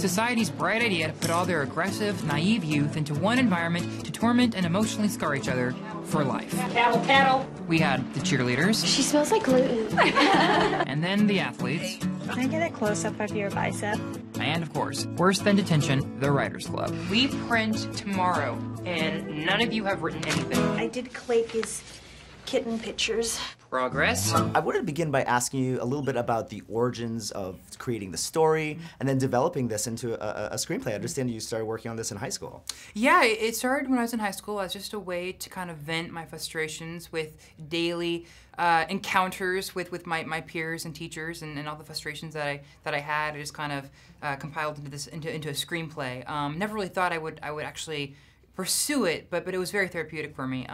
society's bright idea to put all their aggressive, naive youth into one environment to torment and emotionally scar each other for life. Paddle, paddle. We had the cheerleaders. She smells like gluten. And then the athletes. Can I get a close-up of your bicep? And, of course, worse than detention, the Writers Club. We print tomorrow, and none of you have written anything. I did Clay's kitten pictures. Progress. I wanted to begin by asking you a little bit about the origins of creating the story and then developing this into a screenplay. I understand you started working on this in high school. Yeah, it started when I was in high school as just a way to kind of vent my frustrations with daily encounters with my peers and teachers and all the frustrations that I had. I just kind of compiled into a screenplay. Never really thought I would actually pursue it, but it was very therapeutic for me.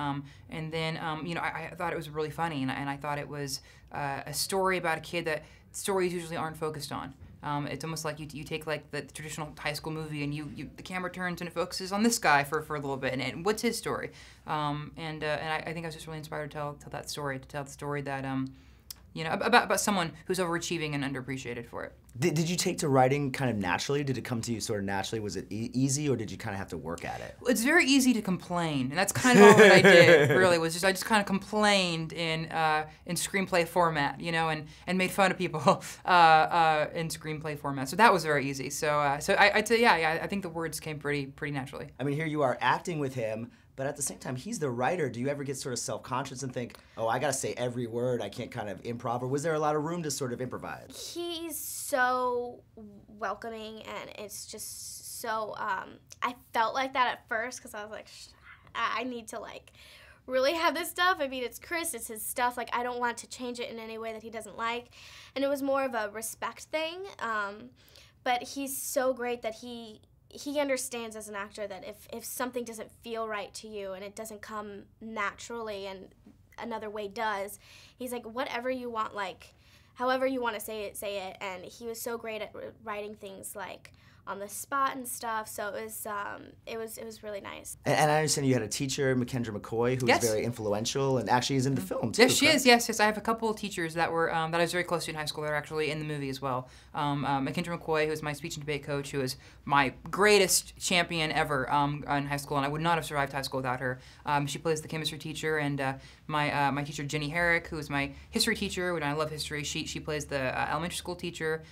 And then, you know, I thought it was really funny, and I thought it was a story about a kid that stories usually aren't focused on. It's almost like you take like the traditional high school movie and the camera turns and it focuses on this guy for a little bit, and what's his story? And I think I was just really inspired to tell that story, to tell the story that, you know, about someone who's overachieving and underappreciated for it. Did you take to writing kind of naturally? Did it come to you sort of naturally? Was it easy, or did you kind of have to work at it? It's very easy to complain, and that's kind of all that I did. Really, was just I just kind of complained in screenplay format, you know, and made fun of people in screenplay format. So that was very easy. So I'd say yeah, I think the words came pretty naturally. I mean, here you are acting with him, but at the same time, he's the writer. Do you ever get sort of self-conscious and think, oh, I gotta say every word, I can't kind of improv, or was there a lot of room to sort of improvise? He's so welcoming, and it's just so, I felt like that at first, because I was like, I need to, like, really have this stuff. I mean, it's Chris, it's his stuff. Like, I don't want to change it in any way that he doesn't like. And it was more of a respect thing, but he's so great that he understands as an actor that if something doesn't feel right to you and it doesn't come naturally and another way does, he's like, whatever you want, like, however you want to say it. And he was so great at writing things like on the spot and stuff, so it was really nice. And I understand you had a teacher, McKendra McCoy, who was very influential and actually is in the film too. Yes, she is. Yes. I have a couple of teachers that were that I was very close to in high school that are actually in the movie as well. McKendra McCoy, who was my speech and debate coach, who was my greatest champion ever in high school, and I would not have survived high school without her. She plays the chemistry teacher, and my teacher Jenny Herrick, who is my history teacher, and I love history. She plays the elementary school teacher.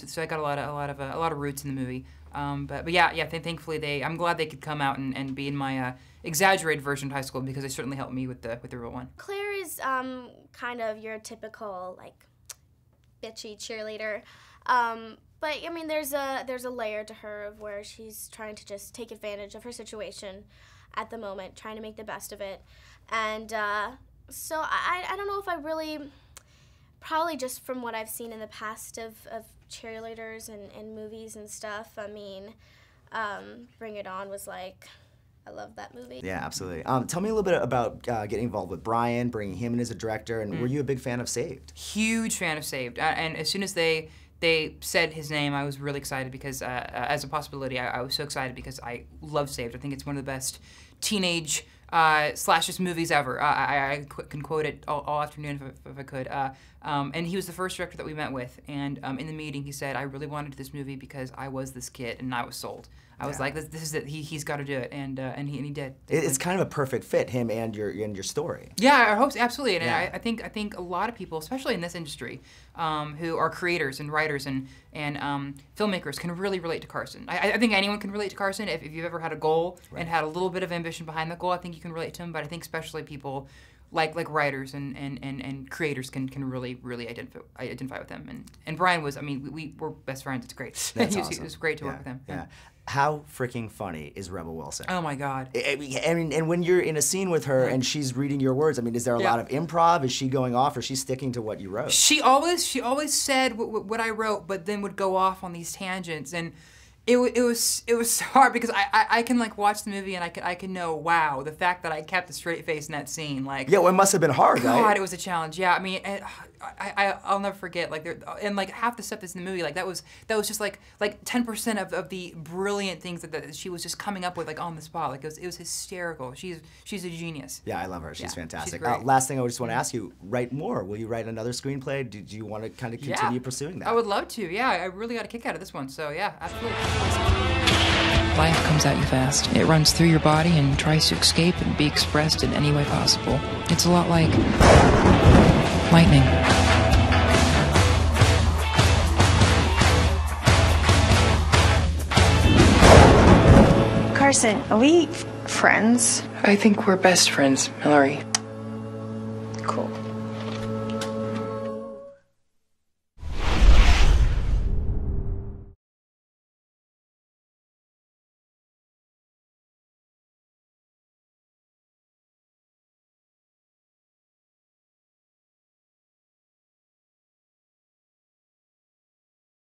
So I got a lot of roots in the movie. But yeah, thankfully I'm glad they could come out and be in my exaggerated version of high school, because they certainly helped me with the real one. Claire is kind of your typical, like, bitchy cheerleader. But I mean, there's a layer to her of where she's trying to just take advantage of her situation at the moment, trying to make the best of it. And so I don't know if I really, probably just from what I've seen in the past of cheerleaders and movies and stuff. I mean, Bring It On was like, I love that movie. Yeah, absolutely. Tell me a little bit about getting involved with Brian, bringing him in as a director, and were you a big fan of Saved? Huge fan of Saved, and as soon as they said his name, I was really excited, because as a possibility, I was so excited because I love Saved. I think it's one of the best teenage slashes movies ever. I can quote it all afternoon if I could. And he was the first director that we met with, and in the meeting he said, I really wanted this movie because I was this kid and I was sold. I was like, this is it. He's got to do it, and he did. It's kind of a perfect fit, him and your story. Yeah, I hope so, absolutely. And yeah. I think a lot of people, especially in this industry, who are creators and writers and filmmakers, can really relate to Carson. I think anyone can relate to Carson if you've ever had a goal and had a little bit of ambition behind the goal. I think you can relate to him, but I think especially people like writers and creators can really identify with him. And Brian was, I mean, we were best friends. It's great. That's awesome. It was great to work with him. Yeah. How freaking funny is Rebel Wilson? Oh my God. I mean, and when you're in a scene with her and she's reading your words, I mean, is there a lot of improv? Is she going off, or is she sticking to what you wrote? She always said what I wrote, but then would go off on these tangents, and it was hard, because I can like watch the movie and I can know, wow, the fact that I kept a straight face in that scene, like, yeah, well, it must have been hard, God, right? it was a challenge. Yeah, I mean, I'll never forget, like, and like half the stuff that's in the movie, like that was just like 10% of the brilliant things that she was just coming up with, like, on the spot. Like, it was hysterical. She's a genius. Yeah, I love her. She's fantastic. She's great. Last thing I just want to ask you, write more. Will you write another screenplay? Do you want to kind of continue pursuing that? I would love to. Yeah, I really got a kick out of this one. So yeah, absolutely. Life comes at you fast. It runs through your body and tries to escape and be expressed in any way possible. It's a lot like lightning. Carson, are we friends? I think we're best friends, Mallory. Cool.